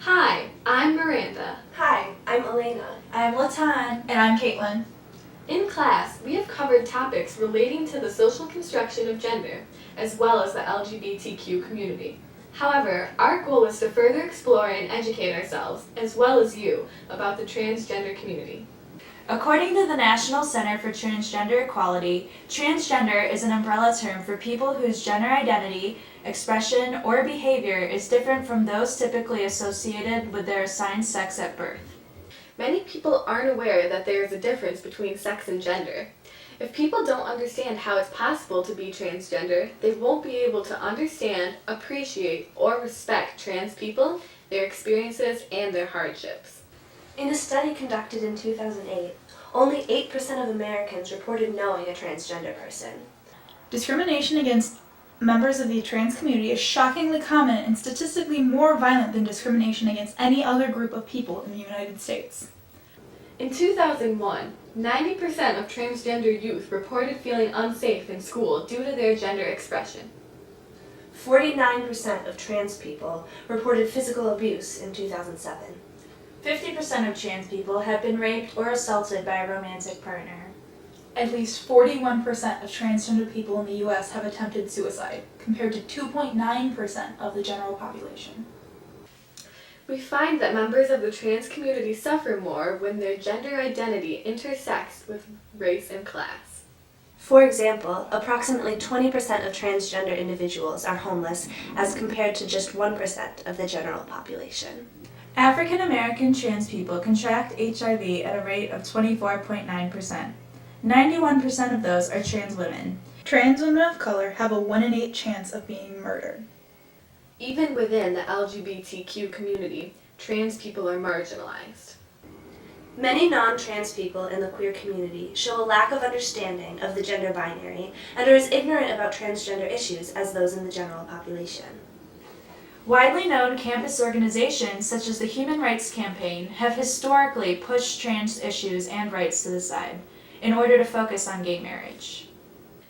Hi, I'm Miranda. Hi, I'm Elena. I'm Latan. And I'm Caitlin. In class, we have covered topics relating to the social construction of gender, as well as the LGBTQ community. However, our goal is to further explore and educate ourselves, as well as you, about the transgender community. According to the National Center for Transgender Equality, transgender is an umbrella term for people whose gender identity, expression, or behavior is different from those typically associated with their assigned sex at birth. Many people aren't aware that there is a difference between sex and gender. If people don't understand how it's possible to be transgender, they won't be able to understand, appreciate, or respect trans people, their experiences, and their hardships. In a study conducted in 2008, only 8% of Americans reported knowing a transgender person. Discrimination against members of the trans community is shockingly common and statistically more violent than discrimination against any other group of people in the United States. In 2001, 90% of transgender youth reported feeling unsafe in school due to their gender expression. 49% of trans people reported physical abuse in 2007. 50% of trans people have been raped or assaulted by a romantic partner. At least 41% of transgender people in the U.S. have attempted suicide, compared to 2.9% of the general population. We find that members of the trans community suffer more when their gender identity intersects with race and class. For example, approximately 20% of transgender individuals are homeless as compared to just 1% of the general population. African American trans people contract HIV at a rate of 24.9%. 91% of those are trans women. Trans women of color have a 1 in 8 chance of being murdered. Even within the LGBTQ community, trans people are marginalized. Many non-trans people in the queer community show a lack of understanding of the gender binary and are as ignorant about transgender issues as those in the general population. Widely known campus organizations such as the Human Rights Campaign have historically pushed trans issues and rights to the side in order to focus on gay marriage.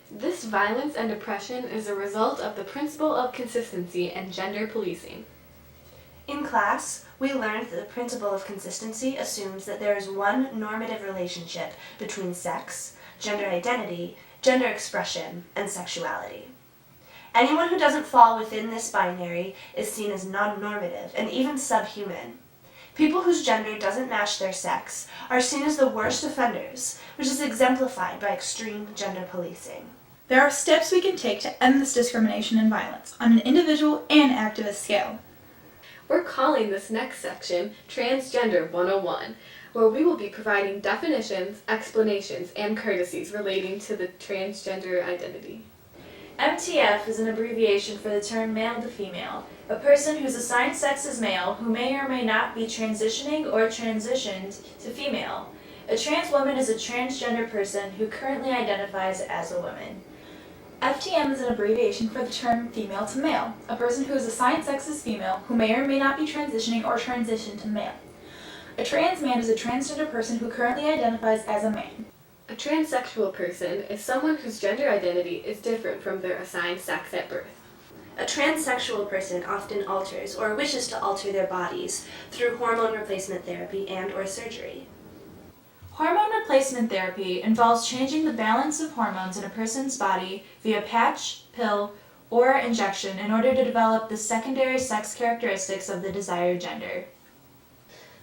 This violence and oppression is a result of the principle of consistency and gender policing. In class, we learned that the principle of consistency assumes that there is one normative relationship between sex, gender identity, gender expression, and sexuality. Anyone who doesn't fall within this binary is seen as non-normative and even subhuman. People whose gender doesn't match their sex are seen as the worst offenders, which is exemplified by extreme gender policing. There are steps we can take to end this discrimination and violence on an individual and activist scale. We're calling this next section Transgender 101, where we will be providing definitions, explanations, and courtesies relating to the transgender identity. MTF is an abbreviation for the term male to female, a person whose assigned sex is male who may or may not be transitioning or transitioned to female. A trans woman is a transgender person who currently identifies as a woman. FTM is an abbreviation for the term female to male, a person whose assigned sex is female who may or may not be transitioning or transitioned to male. A trans man is a transgender person who currently identifies as a man. A transsexual person is someone whose gender identity is different from their assigned sex at birth. A transsexual person often alters or wishes to alter their bodies through hormone replacement therapy and/or surgery. Hormone replacement therapy involves changing the balance of hormones in a person's body via patch, pill, or injection in order to develop the secondary sex characteristics of the desired gender.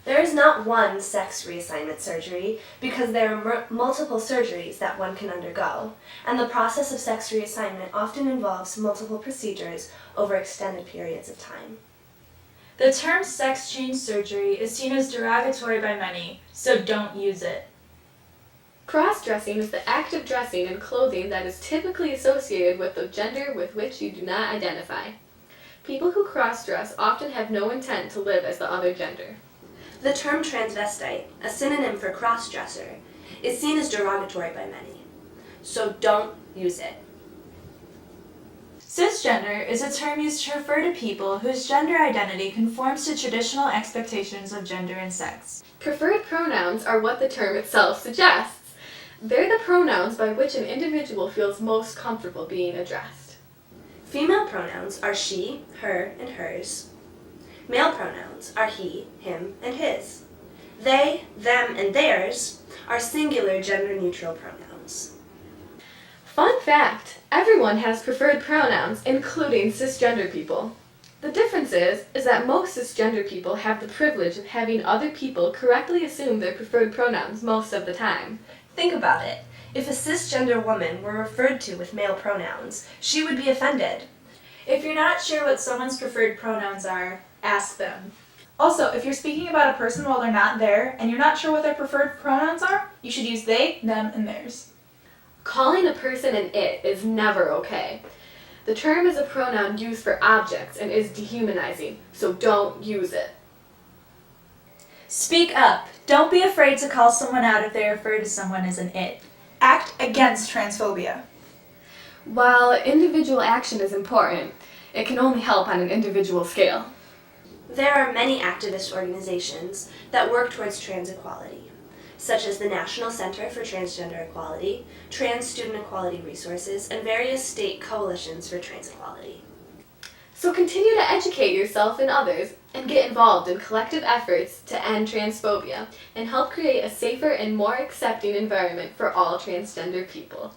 There is not one sex reassignment surgery because there are multiple surgeries that one can undergo, and the process of sex reassignment often involves multiple procedures over extended periods of time. The term sex change surgery is seen as derogatory by many, so don't use it. Cross-dressing is the act of dressing in clothing that is typically associated with the gender with which you do not identify. People who cross-dress often have no intent to live as the other gender. The term transvestite, a synonym for cross-dresser, is seen as derogatory by many, so don't use it. Cisgender is a term used to refer to people whose gender identity conforms to traditional expectations of gender and sex. Preferred pronouns are what the term itself suggests. They're the pronouns by which an individual feels most comfortable being addressed. Female pronouns are she, her, and hers. Male pronouns pronouns are he, him, and his. They, them, and theirs are singular gender-neutral pronouns. Fun fact, everyone has preferred pronouns, including cisgender people. The difference is that most cisgender people have the privilege of having other people correctly assume their preferred pronouns most of the time. Think about it. If a cisgender woman were referred to with male pronouns, she would be offended. If you're not sure what someone's preferred pronouns are, ask them. Also, if you're speaking about a person while they're not there and you're not sure what their preferred pronouns are, you should use they, them, and theirs. Calling a person an it is never okay. The term is a pronoun used for objects and is dehumanizing, so don't use it. Speak up. Don't be afraid to call someone out if they refer to someone as an it. Act against transphobia. While individual action is important, it can only help on an individual scale. There are many activist organizations that work towards trans equality, such as the National Center for Transgender Equality, Trans Student Equality Resources, and various state coalitions for trans equality. So continue to educate yourself and others, and get involved in collective efforts to end transphobia and help create a safer and more accepting environment for all transgender people.